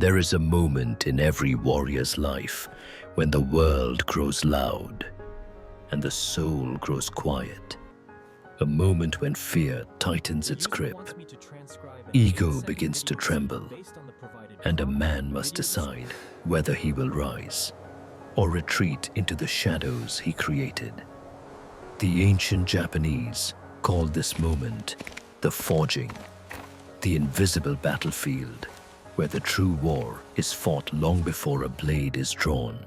There is a moment in every warrior's life when the world grows loud and the soul grows quiet. A moment when fear tightens its grip, ego begins to tremble, and a man must decide whether he will rise or retreat into the shadows he created. The ancient Japanese called this moment the forging, the invisible battlefield where the true war is fought long before a blade is drawn.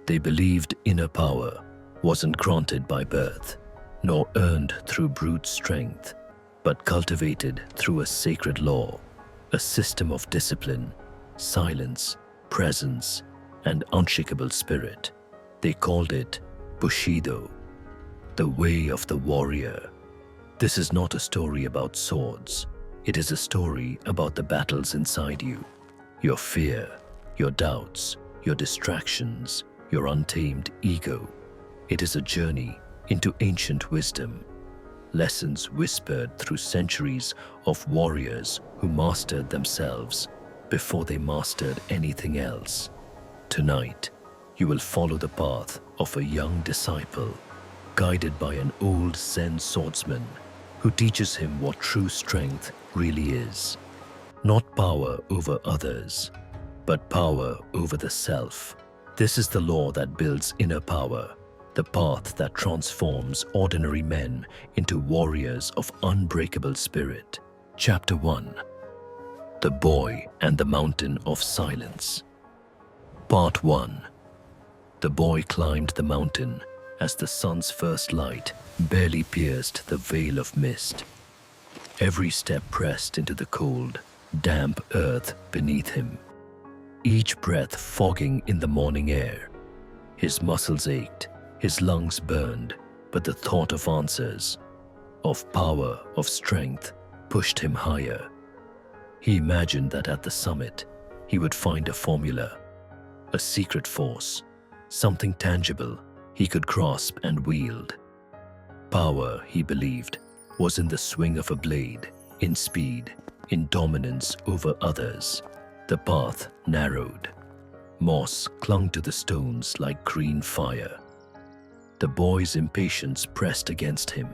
They believed inner power wasn't granted by birth, nor earned through brute strength, but cultivated through a sacred law, a system of discipline, silence, presence, and unshakable spirit. They called it Bushido, the way of the warrior. This is not a story about swords. It is a story about the battles inside you, your fear, your doubts, your distractions, your untamed ego. It is a journey into ancient wisdom, lessons whispered through centuries of warriors who mastered themselves before they mastered anything else. Tonight, you will follow the path of a young disciple, guided by an old Zen swordsman who teaches him what true strength really is. Not power over others, but power over the self. This is the law that builds inner power, the path that transforms ordinary men into warriors of unbreakable spirit. Chapter 1: The Boy and the Mountain of Silence. Part 1. The boy climbed the mountain as the sun's first light barely pierced the veil of mist. Every step pressed into the cold, damp earth beneath him, each breath fogging in the morning air. His muscles ached, his lungs burned, but the thought of answers, of power, of strength, pushed him higher. He imagined that at the summit, he would find a formula, a secret force, something tangible he could grasp and wield. Power, he believed, was in the swing of a blade, in speed, in dominance over others. The path narrowed. Moss clung to the stones like green fire. The boy's impatience pressed against him,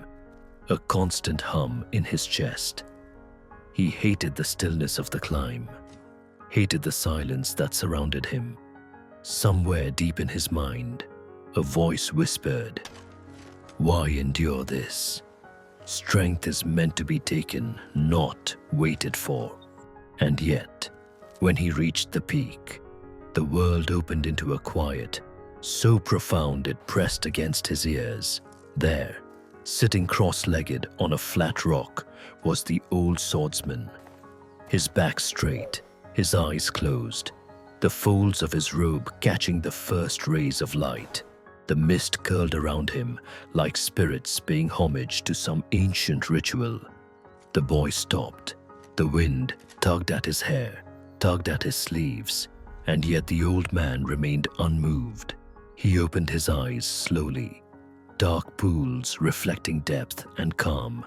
a constant hum in his chest. He hated the stillness of the climb, hated the silence that surrounded him. Somewhere deep in his mind, a voice whispered, "Why endure this? Strength is meant to be taken, not waited for." And yet, when he reached the peak, the world opened into a quiet, so profound it pressed against his ears. There, sitting cross-legged on a flat rock, was the old swordsman. His back straight, his eyes closed, the folds of his robe catching the first rays of light. The mist curled around him like spirits paying homage to some ancient ritual. The boy stopped. The wind tugged at his hair, tugged at his sleeves, and yet the old man remained unmoved. He opened his eyes slowly, dark pools reflecting depth and calm,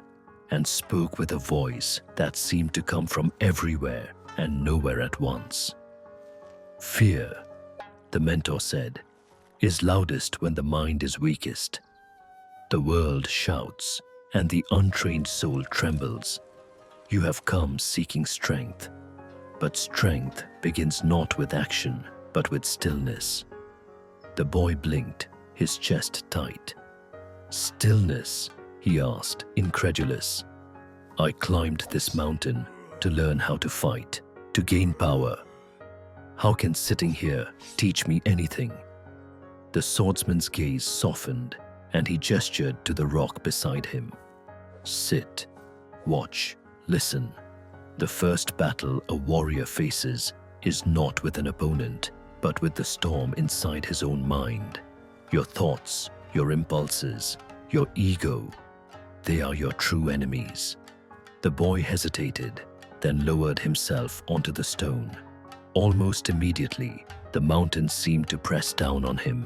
and spoke with a voice that seemed to come from everywhere and nowhere at once. "Fear," the mentor said, "is loudest when the mind is weakest. The world shouts, and the untrained soul trembles. You have come seeking strength, but strength begins not with action, but with stillness." The boy blinked, his chest tight. "Stillness?" he asked, incredulous. "I climbed this mountain to learn how to fight, to gain power. How can sitting here teach me anything?" The swordsman's gaze softened, and he gestured to the rock beside him. "Sit, watch, listen. The first battle a warrior faces is not with an opponent, but with the storm inside his own mind. Your thoughts, your impulses, your ego, they are your true enemies." The boy hesitated, then lowered himself onto the stone. Almost immediately, the mountain seemed to press down on him.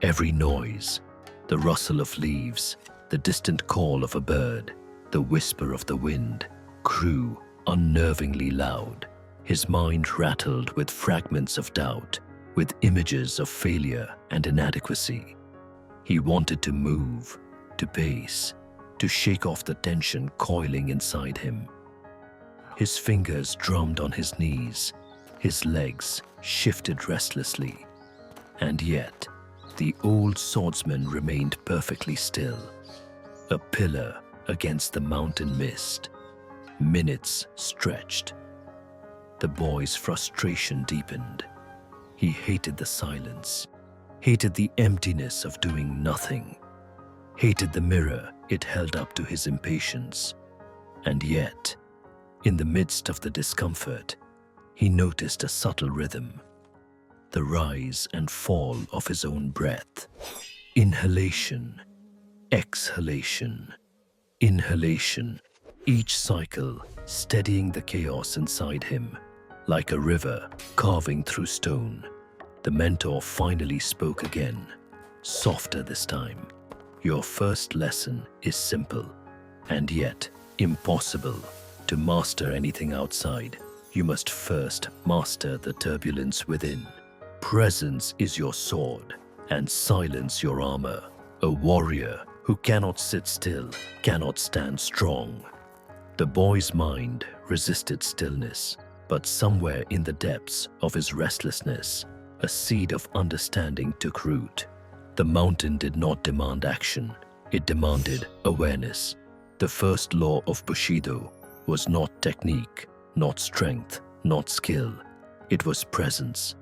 Every noise, the rustle of leaves, the distant call of a bird, the whisper of the wind, grew unnervingly loud. His mind rattled with fragments of doubt, with images of failure and inadequacy. He wanted to move, to pace, to shake off the tension coiling inside him. His fingers drummed on his knees, his legs shifted restlessly, and yet the old swordsman remained perfectly still, a pillar against the mountain mist. Minutes stretched. The boy's frustration deepened. He hated the silence, hated the emptiness of doing nothing, hated the mirror it held up to his impatience. And yet, in the midst of the discomfort, he noticed a subtle rhythm, the rise and fall of his own breath. Inhalation, exhalation, inhalation, each cycle steadying the chaos inside him. Like a river carving through stone, the mentor finally spoke again, softer this time. Your first lesson is simple, and yet impossible. To master anything outside, you must first master the turbulence within. Presence is your sword, and silence your armor. A warrior who cannot sit still cannot stand strong. The boy's mind resisted stillness, but somewhere in the depths of his restlessness, a seed of understanding took root. The mountain did not demand action, it demanded awareness. The first law of Bushido was not technique, not strength, not skill. It was presence.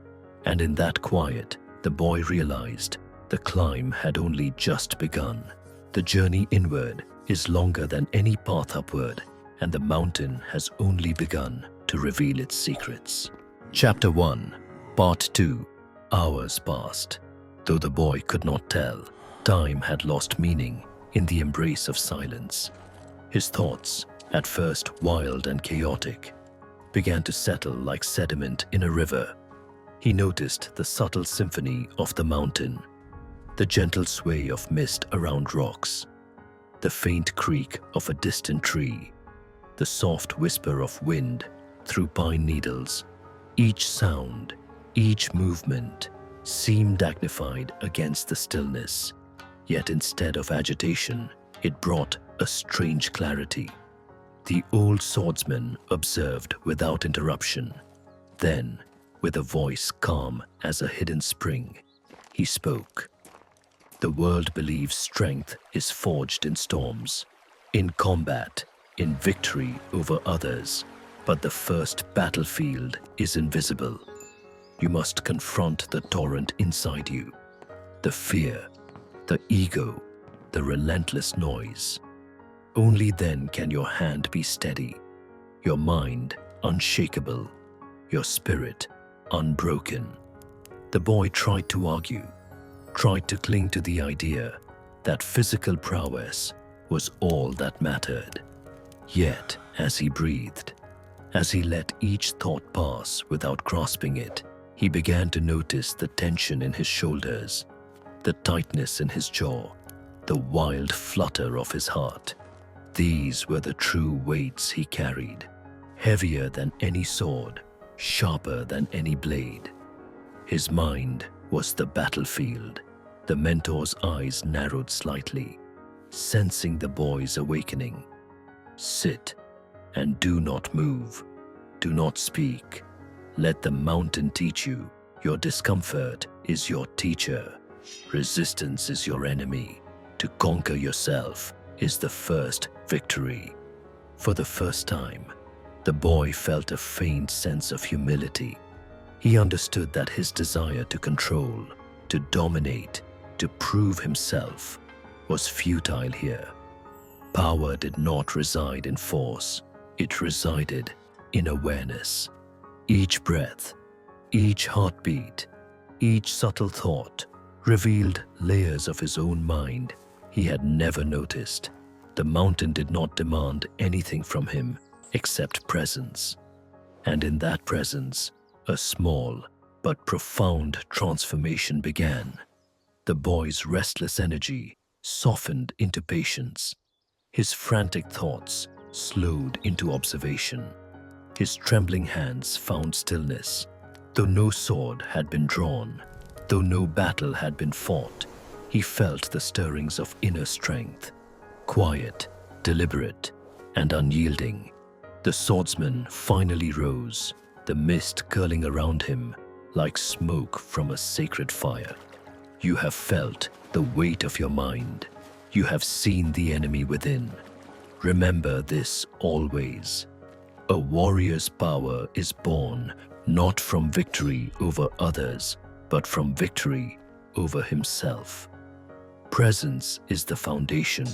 And in that quiet, the boy realized the climb had only just begun. The journey inward is longer than any path upward, and the mountain has only begun to reveal its secrets. Chapter 1, Part 2. Hours passed. Though the boy could not tell, time had lost meaning in the embrace of silence. His thoughts, at first wild and chaotic, began to settle like sediment in a river. He noticed the subtle symphony of the mountain, the gentle sway of mist around rocks, the faint creak of a distant tree, the soft whisper of wind through pine needles. Each sound, each movement seemed magnified against the stillness, yet instead of agitation, it brought a strange clarity. The old swordsman observed without interruption. Then, with a voice calm as a hidden spring, he spoke. The world believes strength is forged in storms, in combat, in victory over others, but the first battlefield is invisible. You must confront the torrent inside you, the fear, the ego, the relentless noise. Only then can your hand be steady, your mind unshakable, your spirit unbroken. The boy tried to argue, tried to cling to the idea that physical prowess was all that mattered. Yet, as he breathed, as he let each thought pass without grasping it, he began to notice the tension in his shoulders, the tightness in his jaw, the wild flutter of his heart. These were the true weights he carried, heavier than any sword, sharper than any blade. His mind was the battlefield. The mentor's eyes narrowed slightly, sensing the boy's awakening. Sit and do not move. Do not speak. Let the mountain teach you. Your discomfort is your teacher. Resistance is your enemy. To conquer yourself is the first victory. For the first time, the boy felt a faint sense of humility. He understood that his desire to control, to dominate, to prove himself was futile here. Power did not reside in force. It resided in awareness. Each breath, each heartbeat, each subtle thought revealed layers of his own mind he had never noticed. The mountain did not demand anything from him except presence. And in that presence, a small but profound transformation began. The boy's restless energy softened into patience. His frantic thoughts slowed into observation. His trembling hands found stillness. Though no sword had been drawn, though no battle had been fought, he felt the stirrings of inner strength. Quiet, deliberate, and unyielding, the swordsman finally rose, the mist curling around him like smoke from a sacred fire. You have felt the weight of your mind. You have seen the enemy within. Remember this always. A warrior's power is born not from victory over others, but from victory over himself. Presence is the foundation,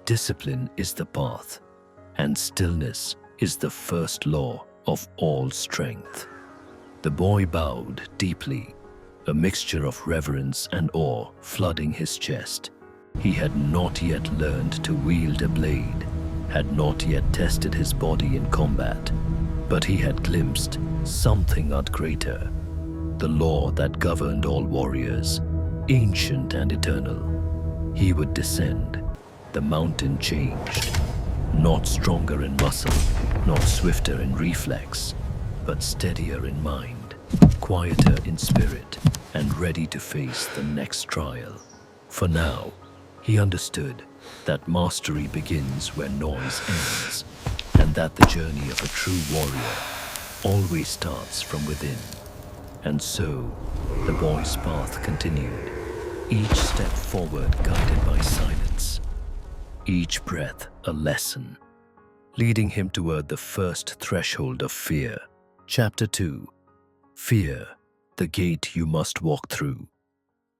discipline is the path, and stillness is the first law of all strength. The boy bowed deeply, a mixture of reverence and awe flooding his chest. He had not yet learned to wield a blade, had not yet tested his body in combat, but he had glimpsed something not greater, the law that governed all warriors, ancient and eternal. He would descend. The mountain changed, not stronger in muscle, not swifter in reflex, but steadier in mind, quieter in spirit, and ready to face the next trial. For now, he understood that mastery begins where noise ends, and that the journey of a true warrior always starts from within. And so, the boy's path continued, each step forward guided by silence, each breath a lesson, leading him toward the first threshold of fear. Chapter 2. Fear, the gate you must walk through.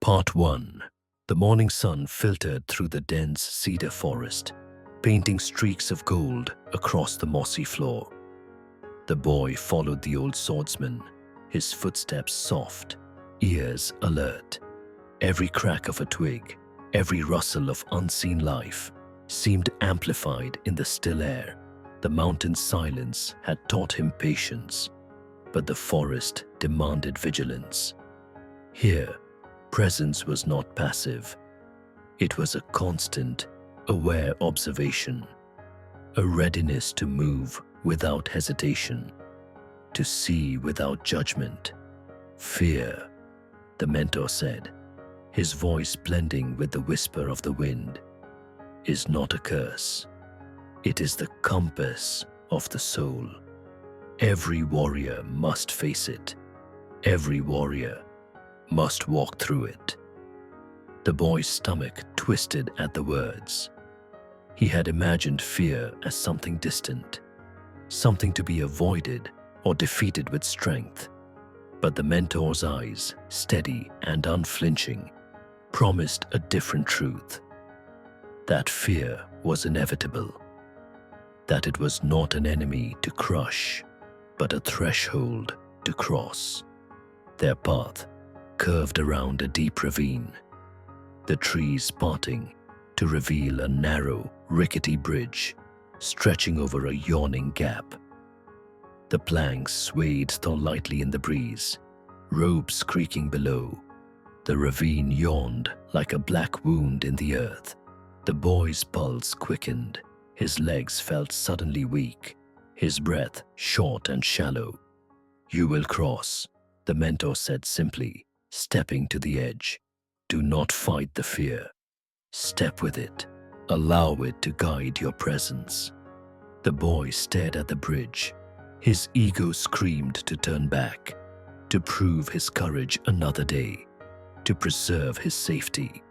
Part 1. The morning sun filtered through the dense cedar forest, painting streaks of gold across the mossy floor. The boy followed the old swordsman, his footsteps soft, ears alert. Every crack of a twig, every rustle of unseen life seemed amplified in the still air. The mountain's silence had taught him patience, but the forest demanded vigilance. Here, presence was not passive. It was a constant, aware observation, a readiness to move without hesitation, to see without judgment. Fear, the mentor said, his voice blending with the whisper of the wind, is not a curse. It is the compass of the soul. Every warrior must face it. Every warrior must walk through it. The boy's stomach twisted at the words. He had imagined fear as something distant, something to be avoided or defeated with strength. But the mentor's eyes, steady and unflinching, promised a different truth. That fear was inevitable. That it was not an enemy to crush, but a threshold to cross. Their path curved around a deep ravine, the trees parting to reveal a narrow, rickety bridge stretching over a yawning gap. The planks swayed lightly in the breeze, ropes creaking below. The ravine yawned like a black wound in the earth. The boy's pulse quickened, his legs felt suddenly weak, his breath short and shallow. You will cross, the mentor said simply, stepping to the edge. Do not fight the fear. Step with it. Allow it to guide your presence. The boy stared at the bridge. His ego screamed to turn back, to prove his courage another day, to preserve his safety.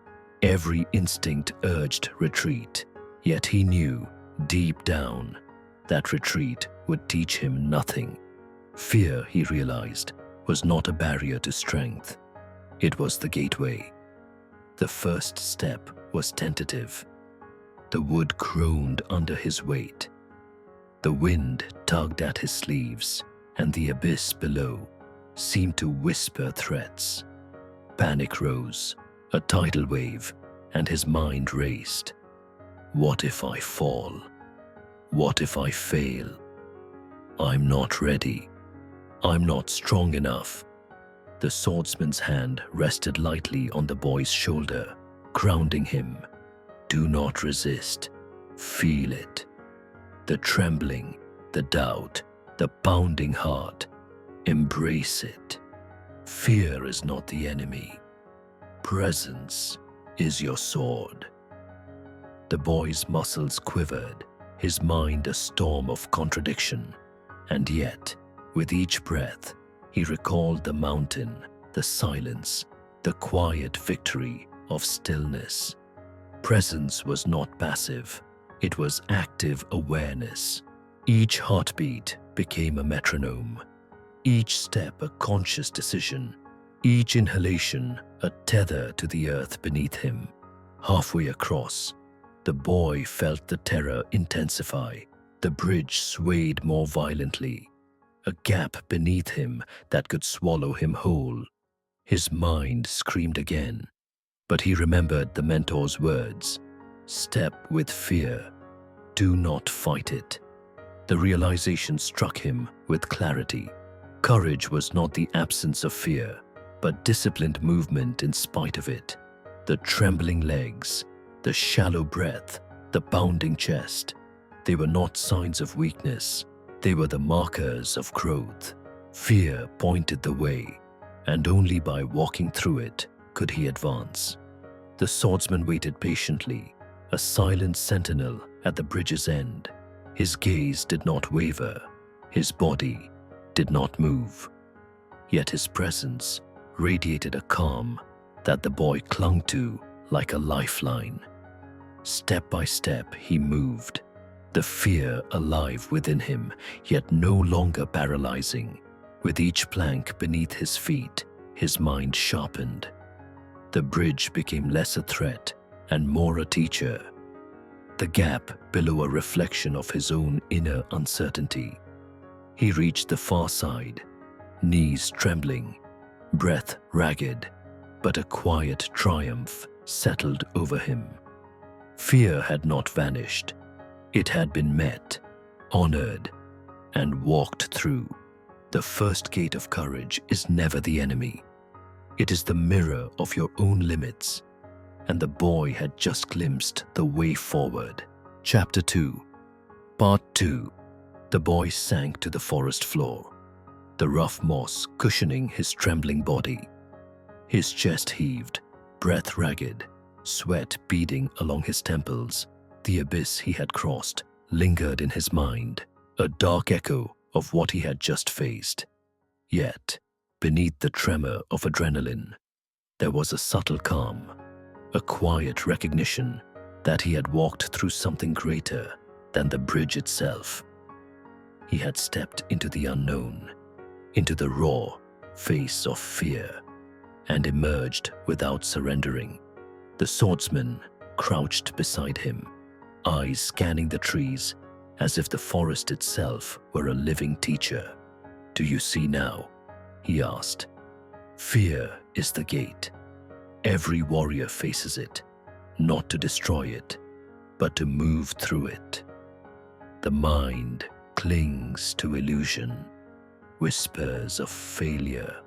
Every instinct urged retreat, yet he knew, deep down, that retreat would teach him nothing. Fear, he realized, was not a barrier to strength. It was the gateway. The first step was tentative. The wood groaned under his weight. The wind tugged at his sleeves, and the abyss below seemed to whisper threats. Panic rose, a tidal wave, and his mind raced. What if I fall? What if I fail? I'm not ready. I'm not strong enough. The swordsman's hand rested lightly on the boy's shoulder, grounding him. Do not resist. Feel it. The trembling, the doubt, the pounding heart. Embrace it. Fear is not the enemy. Presence is your sword. The boy's muscles quivered, his mind a storm of contradiction. And yet, with each breath, he recalled the mountain, the silence, the quiet victory of stillness. Presence was not passive, it was active awareness. Each heartbeat became a metronome, each step a conscious decision, each inhalation a tether to the earth beneath him. Halfway across, the boy felt the terror intensify. The bridge swayed more violently, a gap beneath him that could swallow him whole. His mind screamed again, but he remembered the mentor's words. Step with fear. Do not fight it. The realization struck him with clarity. Courage was not the absence of fear, but disciplined movement in spite of it. The trembling legs, the shallow breath, the pounding chest. They were not signs of weakness. They were the markers of growth. Fear pointed the way, and only by walking through it could he advance. The swordsman waited patiently, a silent sentinel at the bridge's end. His gaze did not waver. His body did not move. Yet his presence radiated a calm that the boy clung to like a lifeline. Step by step he moved, the fear alive within him, yet no longer paralyzing. With each plank beneath his feet, his mind sharpened. The bridge became less a threat and more a teacher. The gap below a reflection of his own inner uncertainty. He reached the far side, knees trembling, breath ragged, but a quiet triumph settled over him. Fear had not vanished. It had been met, honored, and walked through. The first gate of courage is never the enemy. It is the mirror of your own limits, and the boy had just glimpsed the way forward. Chapter 2. Part 2. The boy sank to the forest floor, the rough moss cushioning his trembling body. His chest heaved, breath ragged, sweat beading along his temples. The abyss he had crossed lingered in his mind, a dark echo of what he had just faced. Yet, beneath the tremor of adrenaline, there was a subtle calm, a quiet recognition that he had walked through something greater than the bridge itself. He had stepped into the unknown, into the raw face of fear, and emerged without surrendering. The swordsman crouched beside him, eyes scanning the trees as if the forest itself were a living teacher. "Do you see now?" he asked. "Fear is the gate. Every warrior faces it, not to destroy it, but to move through it. The mind clings to illusion, whispers of failure,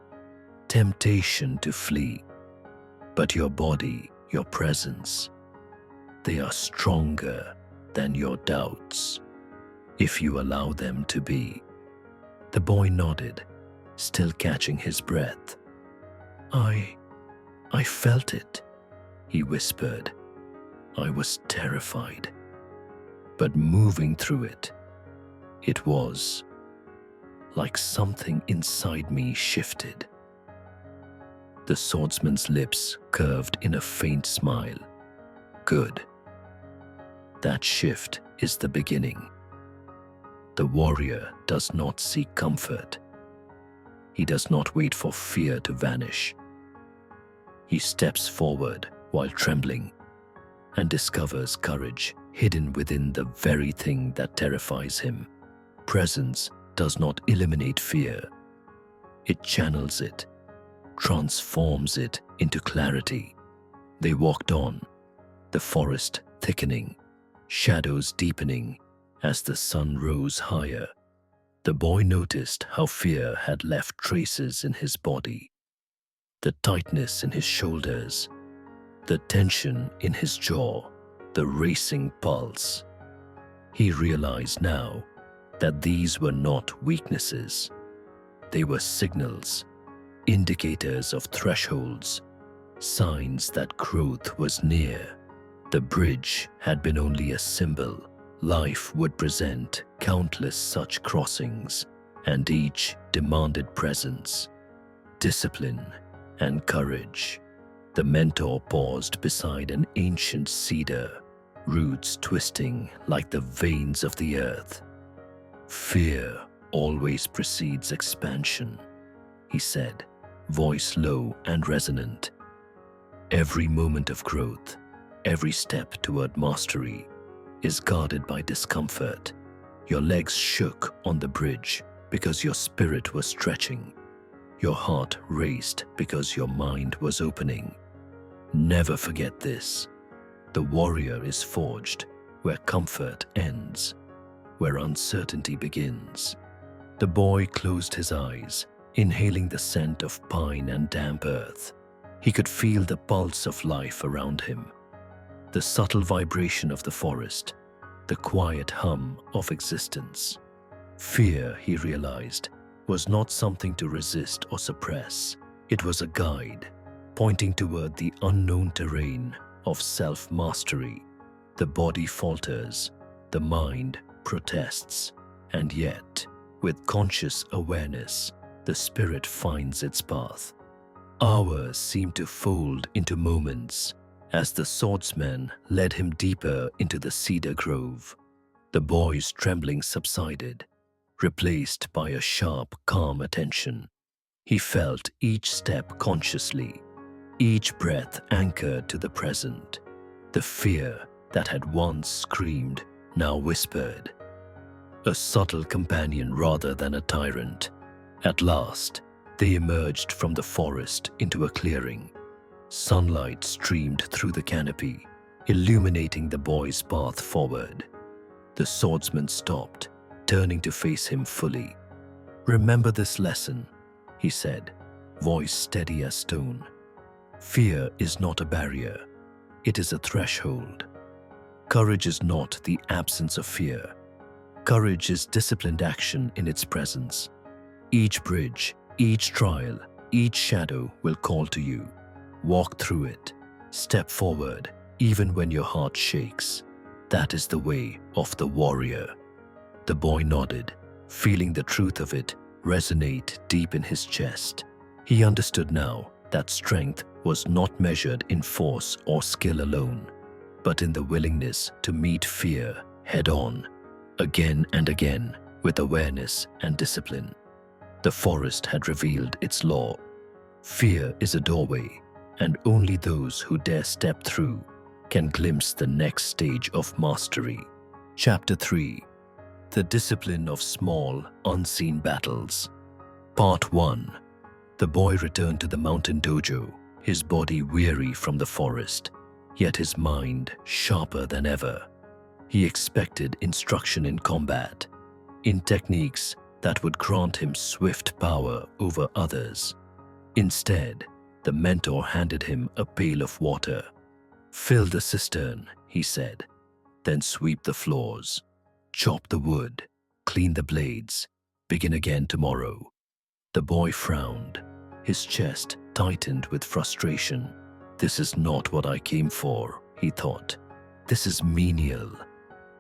temptation to flee. But your body, your presence, they are stronger than your doubts, if you allow them to be." The boy nodded, still catching his breath. I felt it," he whispered. "I was terrified, but moving through it, it was like something inside me shifted." The swordsman's lips curved in a faint smile. "Good. That shift is the beginning. The warrior does not seek comfort. He does not wait for fear to vanish. He steps forward while trembling and discovers courage hidden within the very thing that terrifies him. Presence does not eliminate fear. It channels it, transforms it into clarity." They walked on, the forest thickening, shadows deepening as the sun rose higher. The boy noticed how fear had left traces in his body. The tightness in his shoulders, the tension in his jaw, the racing pulse. He realized now that these were not weaknesses. They were signals, indicators of thresholds, signs that growth was near. The bridge had been only a symbol. Life would present countless such crossings, and each demanded presence, discipline, and courage. The mentor paused beside an ancient cedar, roots twisting like the veins of the earth. "Fear always precedes expansion," he said, voice low and resonant. "Every moment of growth, every step toward mastery, is guarded by discomfort." Your legs shook on the bridge because your spirit was stretching. Your heart raced because your mind was opening. Never forget this. The warrior is forged where comfort ends, where uncertainty begins. The boy closed his eyes, inhaling the scent of pine and damp earth. He could feel the pulse of life around him, the subtle vibration of the forest, the quiet hum of existence. Fear, he realized, was not something to resist or suppress. It was a guide, pointing toward the unknown terrain of self-mastery. The body falters, the mind protests, and yet, with conscious awareness, the spirit finds its path. Hours seemed to fold into moments as the swordsman led him deeper into the cedar grove. The boy's trembling subsided, replaced by a sharp, calm attention. He felt each step consciously, each breath anchored to the present. The fear that had once screamed now whispered, a subtle companion rather than a tyrant. At last, they emerged from the forest into a clearing. Sunlight streamed through the canopy, illuminating the boy's path forward. The swordsman stopped, turning to face him fully. "Remember this lesson," he said, voice steady as stone. "Fear is not a barrier. It is a threshold. Courage is not the absence of fear. Courage is disciplined action in its presence. Each bridge, each trial, each shadow will call to you. Walk through it. Step forward, even when your heart shakes. That is the way of the warrior." The boy nodded, feeling the truth of it resonate deep in his chest. He understood now that strength was not measured in force or skill alone, but in the willingness to meet fear head-on, again and again, with awareness and discipline. The forest had revealed its law. Fear is a doorway, and only those who dare step through can glimpse the next stage of mastery. Chapter 3: The Discipline of Small, Unseen Battles. Part 1. The boy returned to the mountain dojo, his body weary from the forest, yet his mind sharper than ever. He expected instruction in combat, in techniques that would grant him swift power over others. Instead, the mentor handed him a pail of water. "Fill the cistern," he said, "then sweep the floors. Chop the wood, clean the blades, begin again tomorrow." The boy frowned, his chest tightened with frustration. "This is not what I came for," he thought. "This is menial.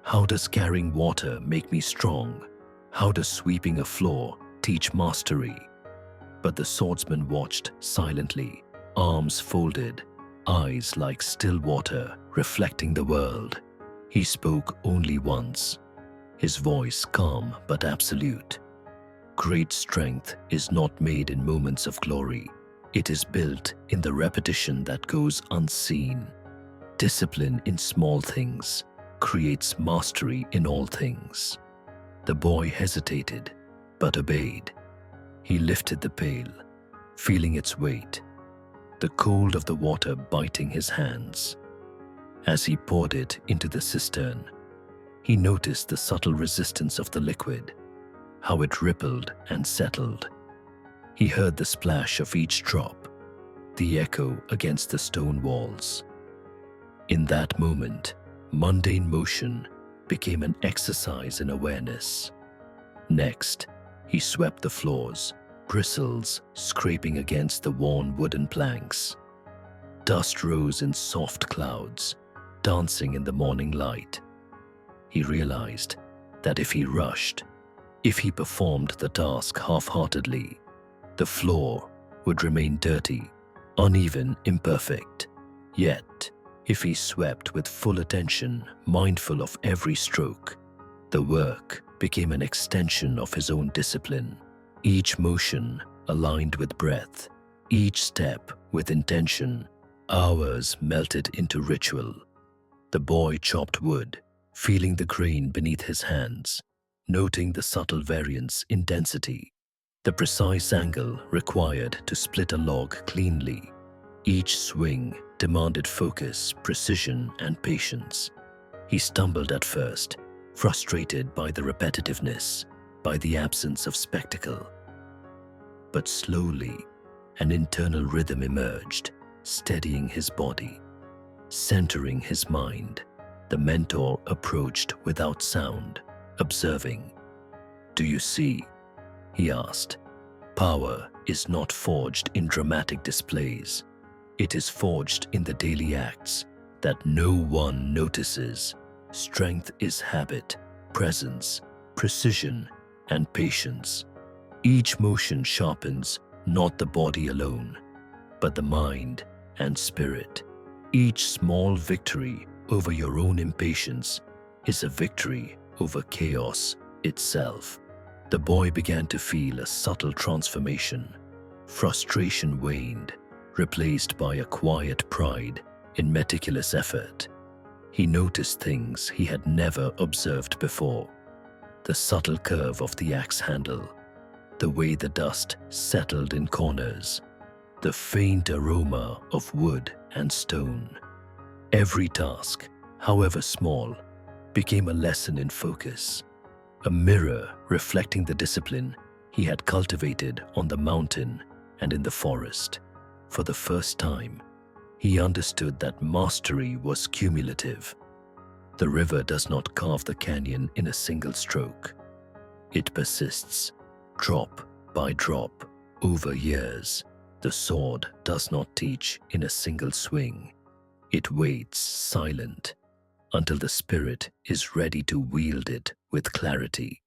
How does carrying water make me strong? How does sweeping a floor teach mastery?" But the swordsman watched silently, arms folded, eyes like still water reflecting the world. He spoke only once, his voice calm but absolute. "Great strength is not made in moments of glory. It is built in the repetition that goes unseen. Discipline in small things creates mastery in all things." The boy hesitated, but obeyed. He lifted the pail, feeling its weight, the cold of the water biting his hands. As he poured it into the cistern, he noticed the subtle resistance of the liquid, how it rippled and settled. He heard the splash of each drop, the echo against the stone walls. In that moment, mundane motion became an exercise in awareness. Next, he swept the floors, bristles scraping against the worn wooden planks. Dust rose in soft clouds, dancing in the morning light. He realized that if he rushed, if he performed the task half-heartedly, the floor would remain dirty, uneven, imperfect. Yet, if he swept with full attention, mindful of every stroke, the work became an extension of his own discipline. Each motion aligned with breath, each step with intention. Hours melted into ritual. The boy chopped wood, feeling the grain beneath his hands, noting the subtle variance in density, the precise angle required to split a log cleanly. Each swing demanded focus, precision, and patience. He stumbled at first, frustrated by the repetitiveness, by the absence of spectacle. But slowly, an internal rhythm emerged, steadying his body, centering his mind. The mentor approached without sound, observing. "Do you see?" he asked. "Power is not forged in dramatic displays. It is forged in the daily acts that no one notices. Strength is habit, presence, precision, and patience. Each motion sharpens not the body alone, but the mind and spirit. Each small victory over your own impatience is a victory over chaos itself." The boy began to feel a subtle transformation. Frustration waned, replaced by a quiet pride in meticulous effort. He noticed things he had never observed before. The subtle curve of the axe handle, the way the dust settled in corners, the faint aroma of wood and stone. Every task, however small, became a lesson in focus, a mirror reflecting the discipline he had cultivated on the mountain and in the forest. For the first time, he understood that mastery was cumulative. The river does not carve the canyon in a single stroke. It persists, drop by drop, over years. The sword does not teach in a single swing. It waits silent until the spirit is ready to wield it with clarity.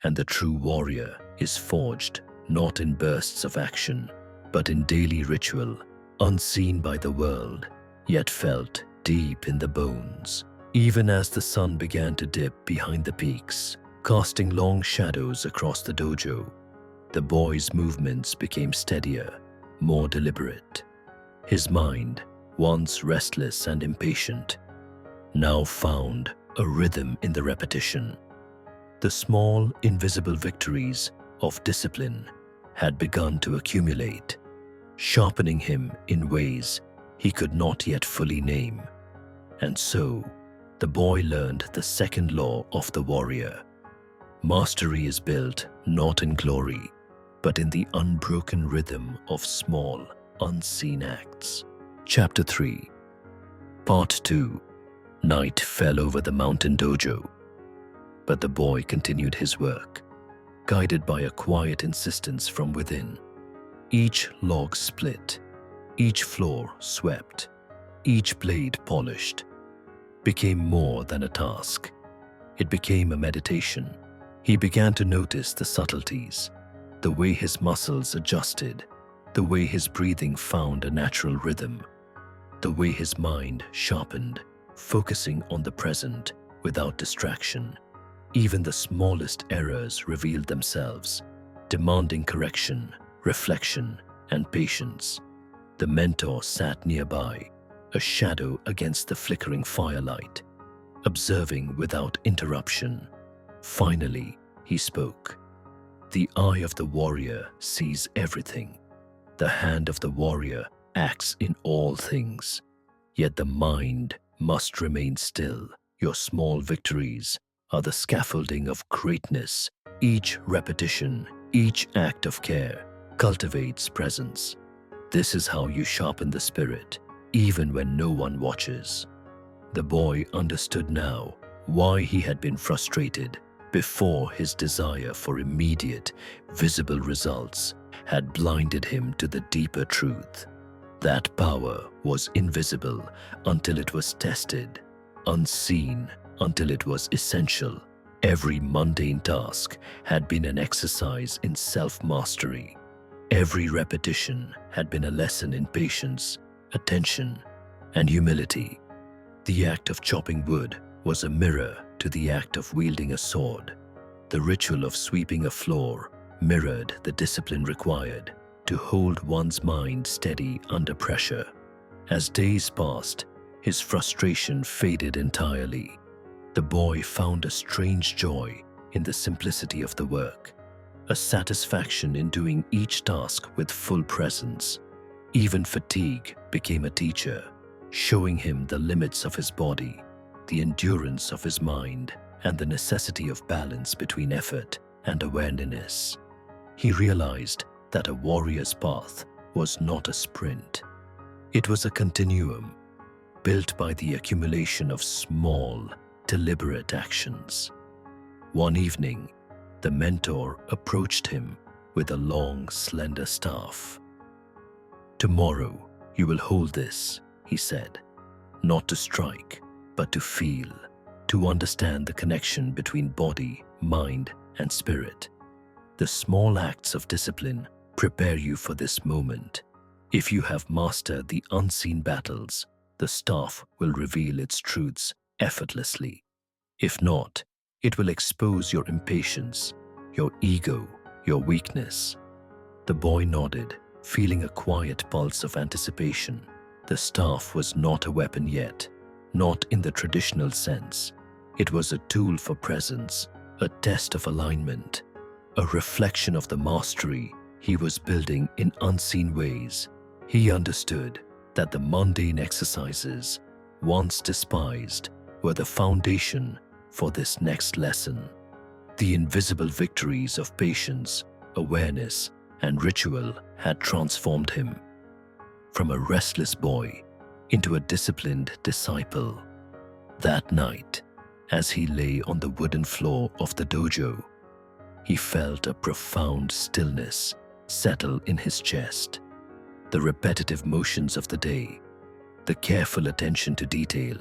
And the true warrior is forged not in bursts of action, but in daily ritual, unseen by the world, yet felt deep in the bones. Even as the sun began to dip behind the peaks, casting long shadows across the dojo, the boy's movements became steadier, more deliberate. His mind, once restless and impatient, now found a rhythm in the repetition. The small, invisible victories of discipline had begun to accumulate, sharpening him in ways he could not yet fully name. And so, the boy learned the second law of the warrior. Mastery is built not in glory, but in the unbroken rhythm of small, unseen acts. Chapter 3. Part 2. Night fell over the mountain dojo, but the boy continued his work, guided by a quiet insistence from within. Each log split, each floor swept, each blade polished, became more than a task. It became a meditation. He began to notice the subtleties, the way his muscles adjusted, the way his breathing found a natural rhythm, the way his mind sharpened, focusing on the present without distraction. Even the smallest errors revealed themselves, demanding correction, reflection, and patience. The mentor sat nearby, a shadow against the flickering firelight, observing without interruption. Finally, he spoke. "The eye of the warrior sees everything. The hand of the warrior acts in all things. Yet the mind must remain still. Your small victories are the scaffolding of greatness. Each repetition, each act of care cultivates presence. This is how you sharpen the spirit, even when no one watches." The boy understood now why he had been frustrated, before his desire for immediate, visible results had blinded him to the deeper truth. That power was invisible until it was tested, unseen until it was essential. Every mundane task had been an exercise in self-mastery. Every repetition had been a lesson in patience, attention, and humility. The act of chopping wood was a mirror to the act of wielding a sword. The ritual of sweeping a floor mirrored the discipline required to hold one's mind steady under pressure. As days passed, his frustration faded entirely. The boy found a strange joy in the simplicity of the work, a satisfaction in doing each task with full presence. Even fatigue became a teacher, showing him the limits of his body, the endurance of his mind, and the necessity of balance between effort and awareness. He realized that a warrior's path was not a sprint. It was a continuum, built by the accumulation of small, deliberate actions. One evening, the mentor approached him with a long, slender staff. "Tomorrow, you will hold this," he said, "not to strike, but to feel, to understand the connection between body, mind, and spirit. The small acts of discipline prepare you for this moment. If you have mastered the unseen battles, the staff will reveal its truths effortlessly. If not, it will expose your impatience, your ego, your weakness." The boy nodded, feeling a quiet pulse of anticipation. The staff was not a weapon yet, not in the traditional sense. It was a tool for presence, a test of alignment, a reflection of the mastery he was building in unseen ways. He understood that the mundane exercises, once despised, were the foundation for this next lesson. The invisible victories of patience, awareness, and ritual had transformed him from a restless boy into a disciplined disciple. That night, as he lay on the wooden floor of the dojo, he felt a profound stillness settle in his chest. The repetitive motions of the day, the careful attention to detail,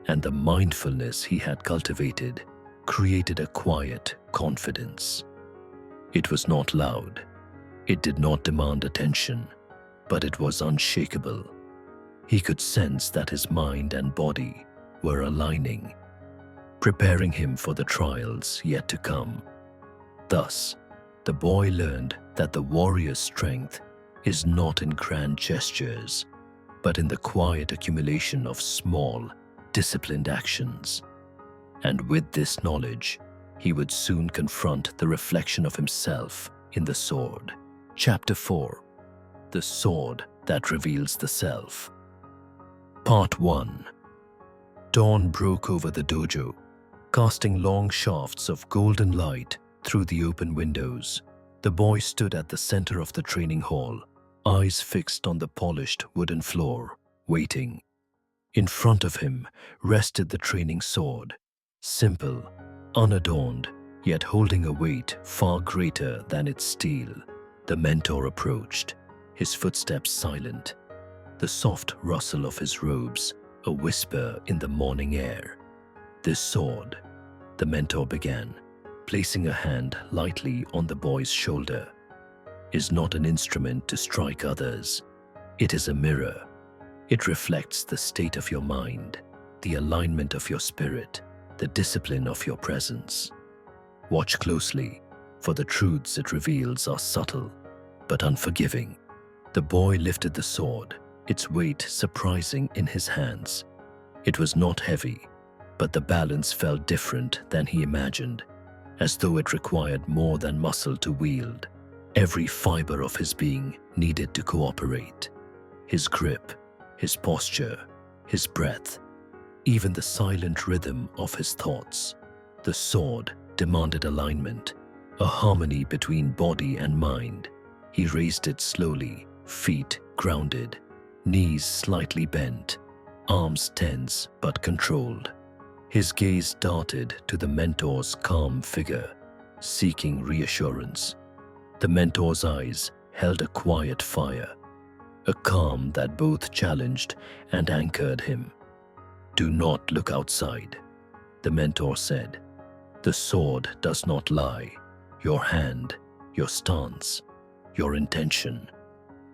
and the mindfulness he had cultivated created a quiet confidence. It was not loud. It did not demand attention, but it was unshakable. He could sense that his mind and body were aligning, preparing him for the trials yet to come. Thus, the boy learned that the warrior's strength is not in grand gestures, but in the quiet accumulation of small, disciplined actions. And with this knowledge, he would soon confront the reflection of himself in the sword. Chapter 4: The Sword That Reveals the Self. Part 1. Dawn broke over the dojo, casting long shafts of golden light through the open windows. The boy stood at the center of the training hall, eyes fixed on the polished wooden floor, waiting. In front of him rested the training sword, simple, unadorned, yet holding a weight far greater than its steel. The mentor approached, his footsteps silent, the soft rustle of his robes a whisper in the morning air. "This sword," the mentor began, placing a hand lightly on the boy's shoulder, "is not an instrument to strike others. It is a mirror. It reflects the state of your mind, the alignment of your spirit, the discipline of your presence. Watch closely, for the truths it reveals are subtle but unforgiving." The boy lifted the sword, its weight surprising in his hands. It was not heavy, but the balance felt different than he imagined, as though it required more than muscle to wield. Every fiber of his being needed to cooperate. His grip, his posture, his breath, even the silent rhythm of his thoughts. The sword demanded alignment, a harmony between body and mind. He raised it slowly, feet grounded, knees slightly bent, arms tense but controlled. His gaze darted to the mentor's calm figure, seeking reassurance. The mentor's eyes held a quiet fire, a calm that both challenged and anchored him. "Do not look outside," the mentor said. "The sword does not lie. Your hand, your stance, your intention,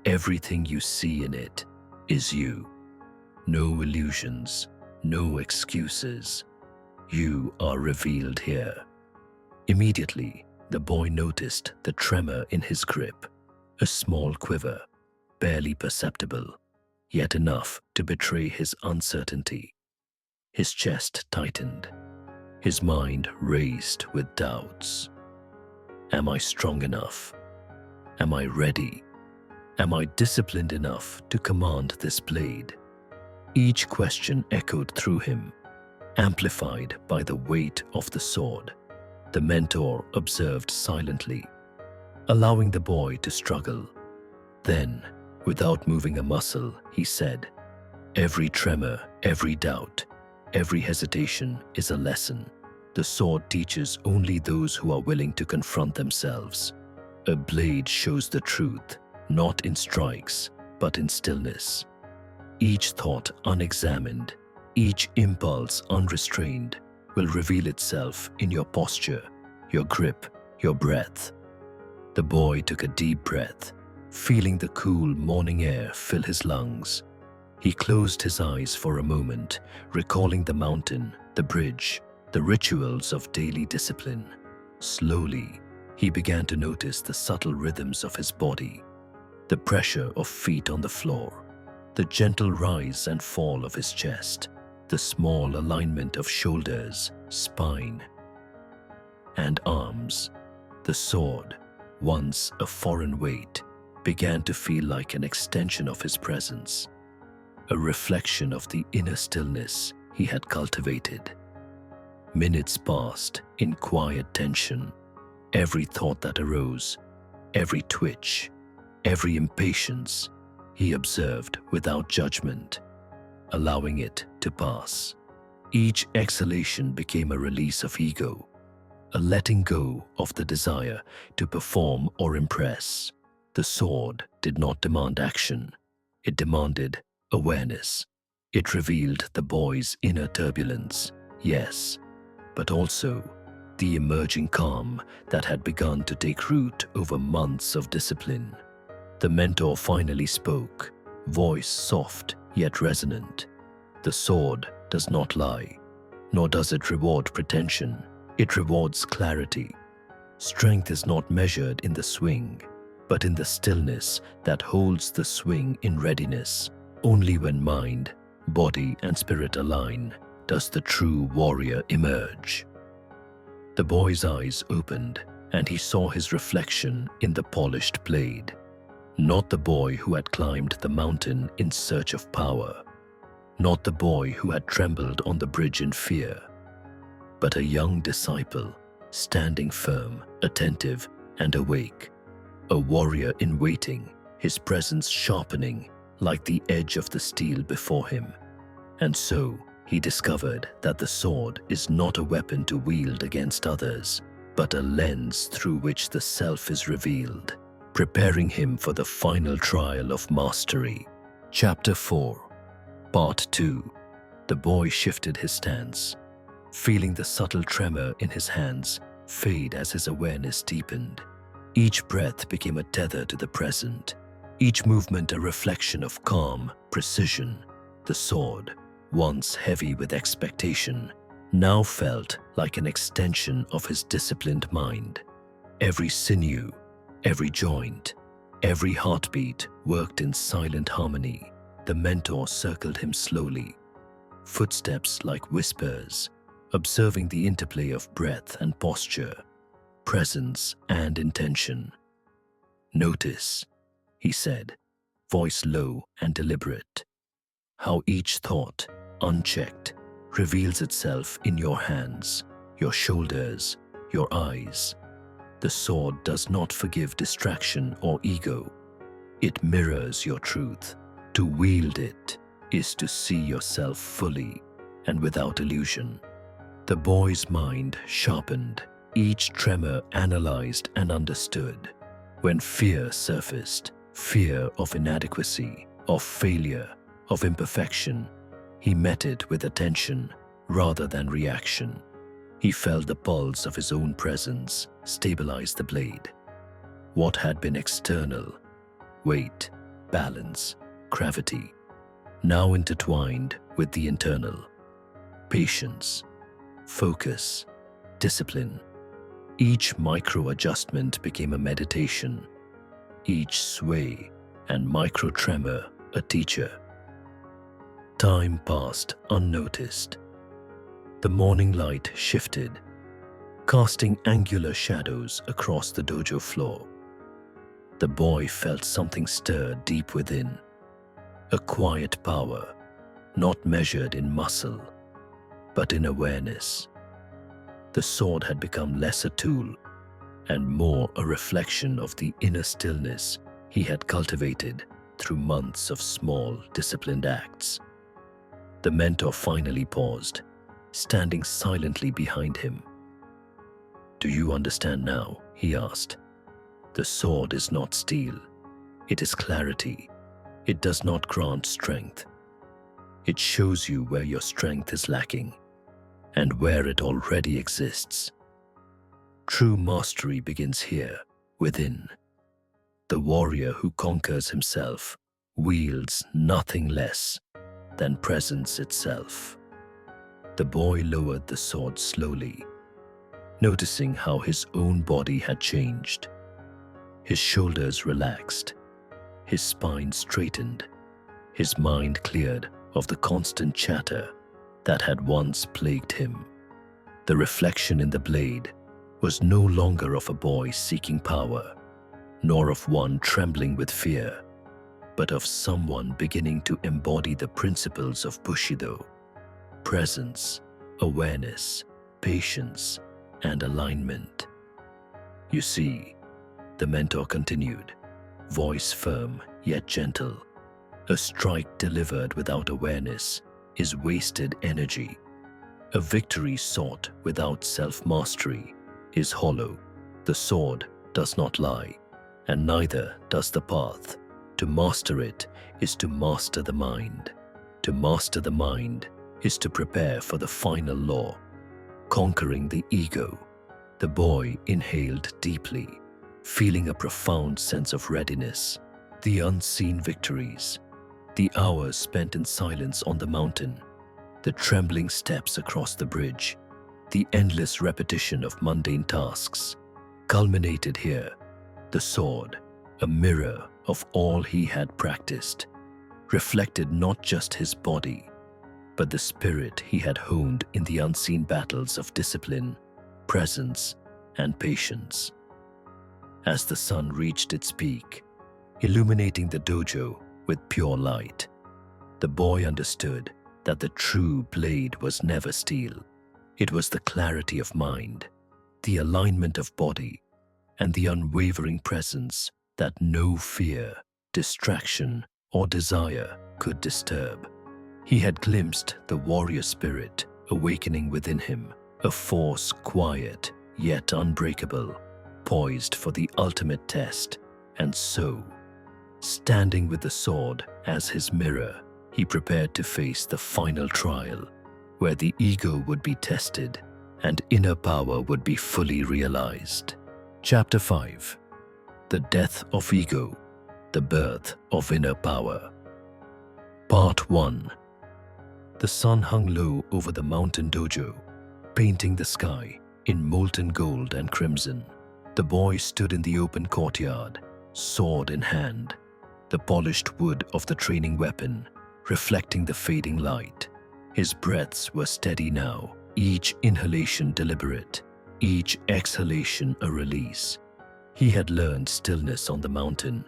everything you see in it is you. No illusions, no excuses. You are revealed here." Immediately, the boy noticed the tremor in his grip, a small quiver, barely perceptible, yet enough to betray his uncertainty. His chest tightened. His mind raced with doubts. Am I strong enough? Am I ready? Am I disciplined enough to command this blade? Each question echoed through him, amplified by the weight of the sword. The mentor observed silently, allowing the boy to struggle. Then, without moving a muscle, he said, "Every tremor, every doubt, every hesitation is a lesson. The sword teaches only those who are willing to confront themselves. A blade shows the truth, not in strikes, but in stillness. Each thought unexamined, each impulse unrestrained, will reveal itself in your posture, your grip, your breath." The boy took a deep breath, feeling the cool morning air fill his lungs. He closed his eyes for a moment, recalling the mountain, the bridge, the rituals of daily discipline. Slowly, he began to notice the subtle rhythms of his body, the pressure of feet on the floor, the gentle rise and fall of his chest, the small alignment of shoulders, spine, and arms. The sword, once a foreign weight, began to feel like an extension of his presence, a reflection of the inner stillness he had cultivated. Minutes passed in quiet tension. Every thought that arose, every twitch, every impatience, he observed without judgment, allowing it to pass. Each exhalation became a release of ego, a letting go of the desire to perform or impress. The sword did not demand action. It demanded awareness. It revealed the boy's inner turbulence, yes, but also the emerging calm that had begun to take root over months of discipline. The mentor finally spoke, voice soft yet resonant. "The sword does not lie, nor does it reward pretension. It rewards clarity. Strength is not measured in the swing, but in the stillness that holds the swing in readiness. Only when mind, body, and spirit align does the true warrior emerge." The boy's eyes opened, and he saw his reflection in the polished blade. Not the boy who had climbed the mountain in search of power, not the boy who had trembled on the bridge in fear, but a young disciple, standing firm, attentive, and awake, a warrior in waiting, his presence sharpening like the edge of the steel before him. And so, he discovered that the sword is not a weapon to wield against others, but a lens through which the self is revealed, preparing him for the final trial of mastery. Chapter 4, Part 2. The boy shifted his stance, feeling the subtle tremor in his hands fade as his awareness deepened. Each breath became a tether to the present, each movement a reflection of calm, precision. The sword, once heavy with expectation, now felt like an extension of his disciplined mind. Every sinew, every joint, every heartbeat worked in silent harmony. The mentor circled him slowly, footsteps like whispers, observing the interplay of breath and posture, presence and intention. "Notice," he said, voice low and deliberate, "how each thought, unchecked, reveals itself in your hands, your shoulders, your eyes. The sword does not forgive distraction or ego. It mirrors your truth. To wield it is to see yourself fully and without illusion. The boy's mind sharpened, each tremor analyzed and understood. When fear surfaced, fear of inadequacy, of failure, of imperfection, he met it with attention rather than reaction. He felt the pulse of his own presence stabilize the blade. What had been external, weight, balance, gravity, now intertwined with the internal. Patience, focus, discipline. Each micro-adjustment became a meditation, each sway and micro-tremor a teacher. Time passed unnoticed. The morning light shifted, casting angular shadows across the dojo floor. The boy felt something stir deep within, a quiet power, not measured in muscle, but in awareness. The sword had become less a tool and more a reflection of the inner stillness he had cultivated through months of small, disciplined acts. The mentor finally paused, standing silently behind him. "Do you understand now?" he asked. "The sword is not steel. It is clarity. It does not grant strength. It shows you where your strength is lacking and where it already exists. True mastery begins here, within. The warrior who conquers himself wields nothing less than presence itself." The boy lowered the sword slowly, noticing how his own body had changed. His shoulders relaxed, his spine straightened, his mind cleared of the constant chatter that had once plagued him. The reflection in the blade was no longer of a boy seeking power, nor of one trembling with fear, but of someone beginning to embody the principles of Bushido: presence, awareness, patience, and alignment. "You see," the mentor continued, voice firm yet gentle, "a strike delivered without awareness is wasted energy. A victory sought without self-mastery is hollow. The sword does not lie, and neither does the path. To master it is to master the mind. To master the mind is to prepare for the final law, conquering the ego." The boy inhaled deeply, feeling a profound sense of readiness. The unseen victories, the hours spent in silence on the mountain, the trembling steps across the bridge, the endless repetition of mundane tasks, culminated here. The sword, a mirror of all he had practiced, reflected not just his body, but the spirit he had honed in the unseen battles of discipline, presence, and patience. As the sun reached its peak, illuminating the dojo with pure light, the boy understood that the true blade was never steel. It was the clarity of mind, the alignment of body, and the unwavering presence that no fear, distraction, or desire could disturb. He had glimpsed the warrior spirit awakening within him, a force quiet yet unbreakable, poised for the ultimate test. And so, standing with the sword as his mirror, he prepared to face the final trial, where the ego would be tested and inner power would be fully realized. Chapter 5. The Death of Ego, the Birth of Inner Power. Part 1. The sun hung low over the mountain dojo, painting the sky in molten gold and crimson. The boy stood in the open courtyard, sword in hand, the polished wood of the training weapon reflecting the fading light. His breaths were steady now, each inhalation deliberate, each exhalation a release. He had learned stillness on the mountain,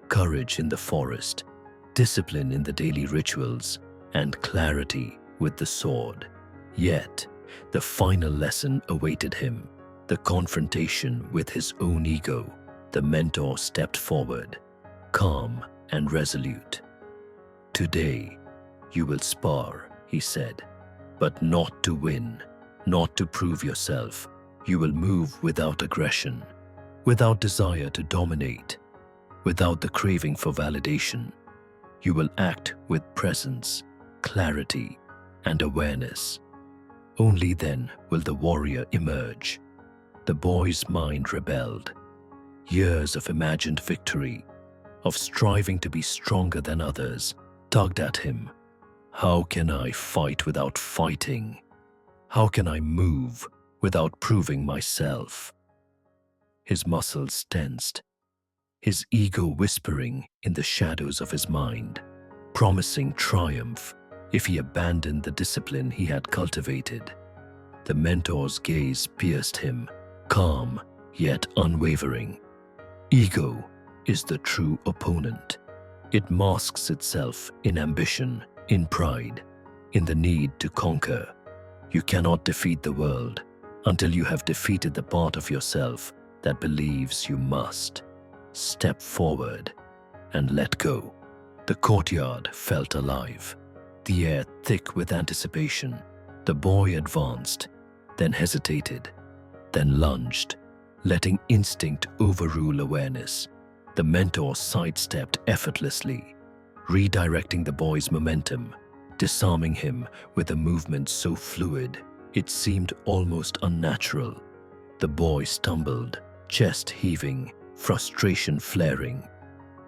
courage in the forest, discipline in the daily rituals, and clarity with the sword. Yet, the final lesson awaited him, the confrontation with his own ego. The mentor stepped forward, calm and resolute. "Today, you will spar," he said, "but not to win, not to prove yourself. You will move without aggression, without desire to dominate, without the craving for validation. You will act with presence, clarity, and awareness. Only then will the warrior emerge. The boy's mind rebelled. Years of imagined victory, of striving to be stronger than others, tugged at him. How can I fight without fighting? How can I move without proving myself? His muscles tensed, his ego whispering in the shadows of his mind, promising triumph if he abandoned the discipline he had cultivated. The mentor's gaze pierced him, calm yet unwavering. Ego is the true opponent. It masks itself in ambition, in pride, in the need to conquer. You cannot defeat the world until you have defeated the part of yourself that believes you must. Step forward and let go. The courtyard felt alive, the air thick with anticipation. The boy advanced, then hesitated, then lunged, letting instinct overrule awareness. The mentor sidestepped effortlessly, redirecting the boy's momentum, disarming him with a movement so fluid it seemed almost unnatural. The boy stumbled, chest heaving, frustration flaring.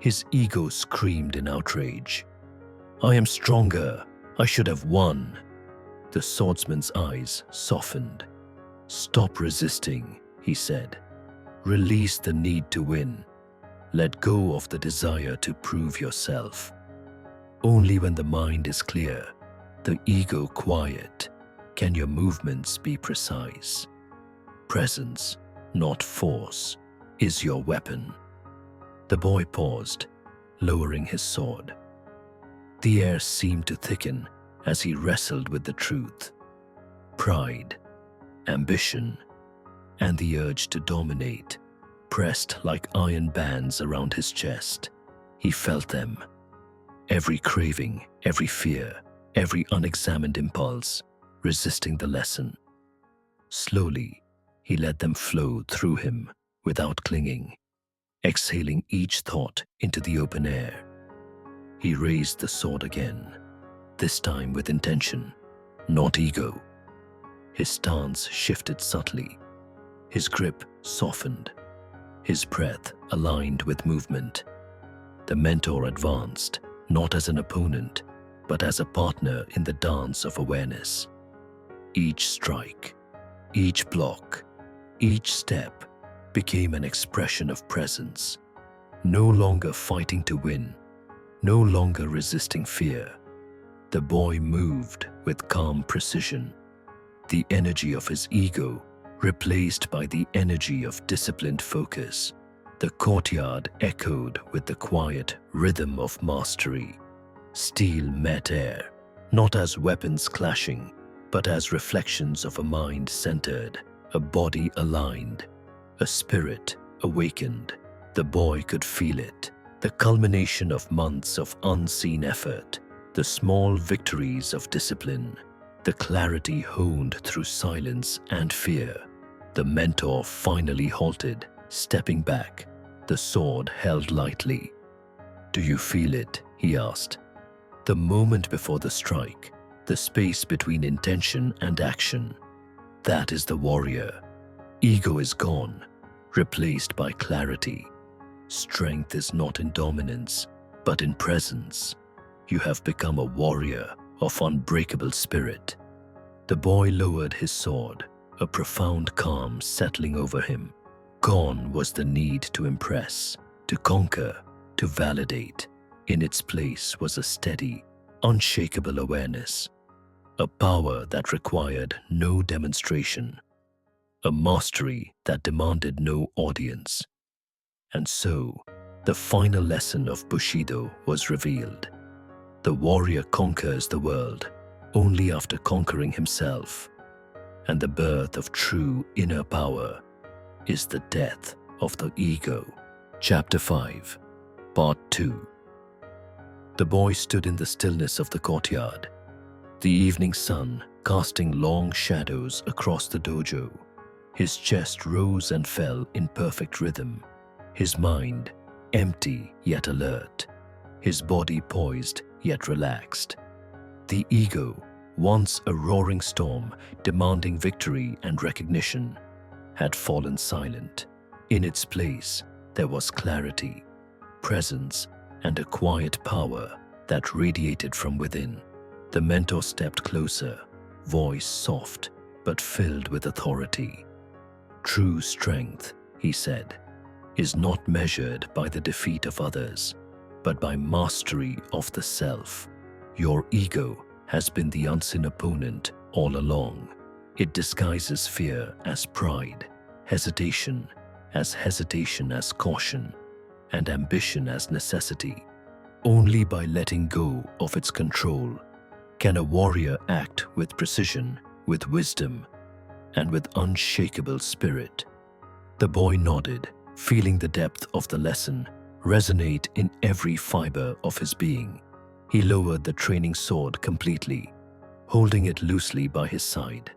His ego screamed in outrage. "I am stronger. I should have won." The swordsman's eyes softened. "Stop resisting," he said. "Release the need to win. Let go of the desire to prove yourself. Only when the mind is clear, the ego quiet, can your movements be precise. Presence, not force, is your weapon." The boy paused, lowering his sword. The air seemed to thicken as he wrestled with the truth. Pride, ambition, and the urge to dominate pressed like iron bands around his chest. He felt them. Every craving, every fear, every unexamined impulse, resisting the lesson. Slowly, he let them flow through him without clinging, exhaling each thought into the open air. He raised the sword again, this time with intention, not ego. His stance shifted subtly. His grip softened. His breath aligned with movement. The mentor advanced, not as an opponent, but as a partner in the dance of awareness. Each strike, each block, each step became an expression of presence. No longer fighting to win, no longer resisting fear. The boy moved with calm precision, the energy of his ego replaced by the energy of disciplined focus. The courtyard echoed with the quiet rhythm of mastery. Steel met air, not as weapons clashing, but as reflections of a mind centered, a body aligned, a spirit awakened. The boy could feel it, the culmination of months of unseen effort, the small victories of discipline, the clarity honed through silence and fear. The mentor finally halted, stepping back, the sword held lightly. "Do you feel it?" he asked. The moment before the strike, the space between intention and action. That is the warrior. Ego is gone, replaced by clarity. Strength is not in dominance, but in presence. You have become a warrior of unbreakable spirit. The boy lowered his sword, a profound calm settling over him. Gone was the need to impress, to conquer, to validate. In its place was a steady, unshakable awareness, a power that required no demonstration, a mastery that demanded no audience. And so, the final lesson of Bushido was revealed. The warrior conquers the world only after conquering himself, and the birth of true inner power is the death of the ego. Chapter 5, Part 2. The boy stood in the stillness of the courtyard. The evening sun, casting long shadows across the dojo. His chest rose and fell in perfect rhythm, his mind empty yet alert, his body poised yet relaxed. The ego, once a roaring storm demanding victory and recognition, had fallen silent. In its place, there was clarity, presence, and a quiet power that radiated from within. The mentor stepped closer, voice soft but filled with authority. "True strength," he said, "is not measured by the defeat of others, but by mastery of the self. Your ego has been the unseen opponent all along. It disguises fear as pride, hesitation as caution, and ambition as necessity. Only by letting go of its control can a warrior act with precision, with wisdom, and with unshakable spirit." The boy nodded, feeling the depth of the lesson resonate in every fiber of his being. He lowered the training sword completely, holding it loosely by his side.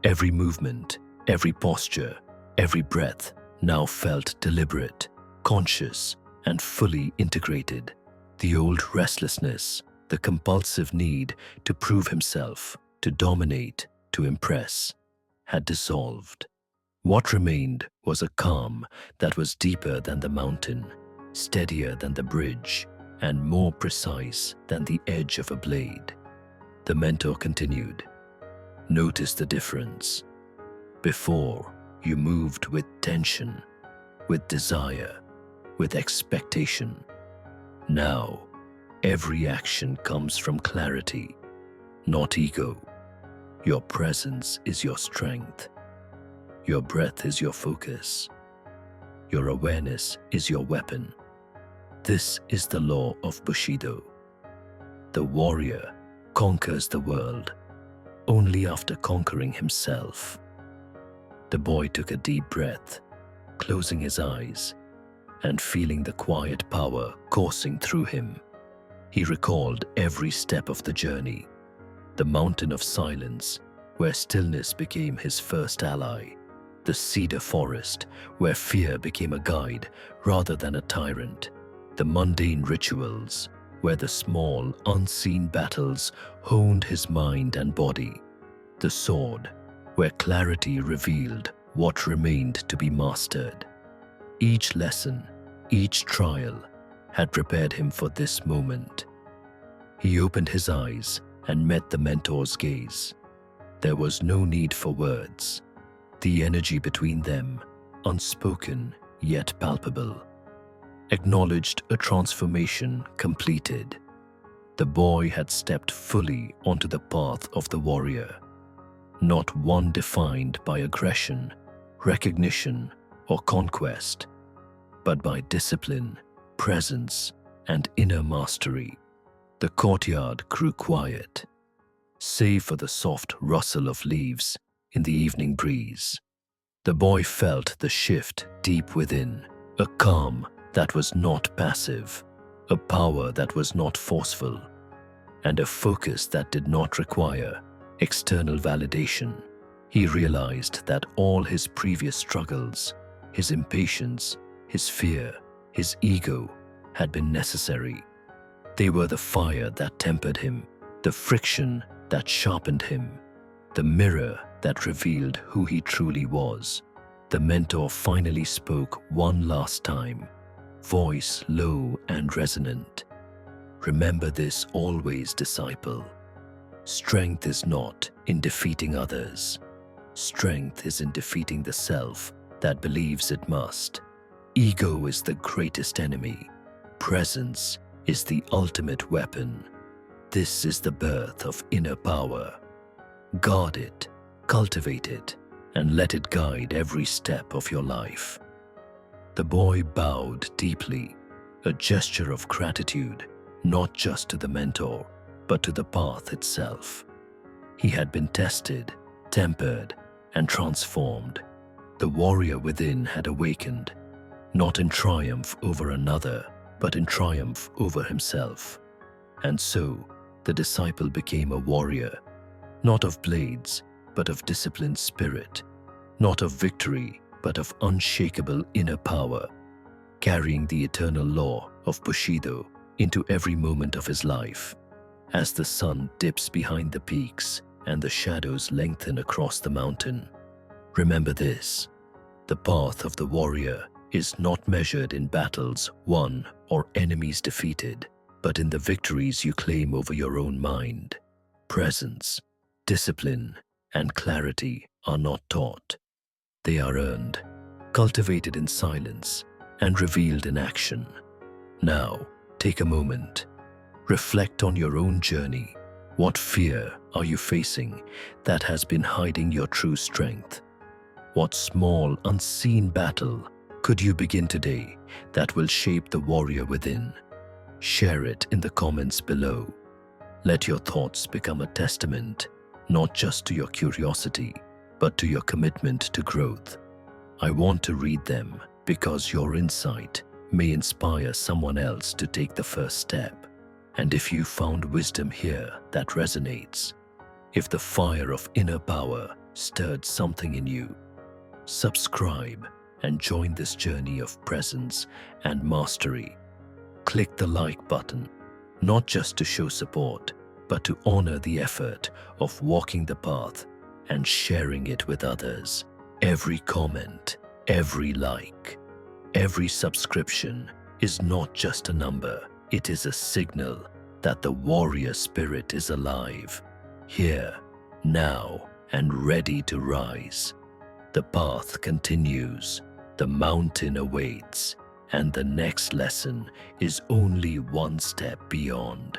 Every movement, every posture, every breath now felt deliberate, conscious, and fully integrated. The old restlessness, the compulsive need to prove himself, to dominate, to impress, had dissolved. What remained was a calm that was deeper than the mountain, steadier than the bridge, and more precise than the edge of a blade. The mentor continued, "Notice the difference. Before, you moved with tension, with desire, with expectation. Now, every action comes from clarity, not ego. Your presence is your strength. Your breath is your focus. Your awareness is your weapon. This is the law of Bushido. The warrior conquers the world only after conquering himself." The boy took a deep breath, closing his eyes and feeling the quiet power coursing through him. He recalled every step of the journey, the mountain of silence where stillness became his first ally, the cedar forest where fear became a guide rather than a tyrant, the mundane rituals where the small, unseen battles honed his mind and body, the sword where clarity revealed what remained to be mastered. Each lesson, each trial had prepared him for this moment. He opened his eyes and met the mentor's gaze. There was no need for words. The energy between them, unspoken yet palpable, acknowledged a transformation completed. The boy had stepped fully onto the path of the warrior, not one defined by aggression, recognition, or conquest, but by discipline, presence, and inner mastery. The courtyard grew quiet, save for the soft rustle of leaves in the evening breeze. The boy felt the shift deep within, a calm that was not passive, a power that was not forceful, and a focus that did not require external validation. He realized that all his previous struggles, his impatience, his fear, his ego, had been necessary. They were the fire that tempered him, the friction that sharpened him, the mirror that revealed who he truly was. The mentor finally spoke one last time, voice low and resonant. "Remember this always, disciple. Strength is not in defeating others. Strength is in defeating the self that believes it must. Ego is the greatest enemy. Presence is the ultimate weapon. This is the birth of inner power. Guard it, cultivate it, and let it guide every step of your life." The boy bowed deeply, a gesture of gratitude, not just to the mentor, but to the path itself. He had been tested, tempered, and transformed. The warrior within had awakened, not in triumph over another, but in triumph over himself. And so, the disciple became a warrior, not of blades, but of disciplined spirit, not of victory, but of unshakable inner power, carrying the eternal law of Bushido into every moment of his life. As the sun dips behind the peaks and the shadows lengthen across the mountain, remember this: the path of the warrior is not measured in battles won or enemies defeated, but in the victories you claim over your own mind. Presence, discipline, and clarity are not taught. They are earned, cultivated in silence, and revealed in action. Now, take a moment. Reflect on your own journey. What fear are you facing that has been hiding your true strength? What small, unseen battle could you begin today that will shape the warrior within? Share it in the comments below. Let your thoughts become a testament, not just to your curiosity, but to your commitment to growth. I want to read them because your insight may inspire someone else to take the first step. And if you found wisdom here that resonates, if the fire of inner power stirred something in you, subscribe and join this journey of presence and mastery. Click the like button, not just to show support, but to honor the effort of walking the path and sharing it with others. Every comment, every like, every subscription is not just a number. It is a signal that the warrior spirit is alive, here, now, and ready to rise. The path continues, the mountain awaits, and the next lesson is only one step beyond.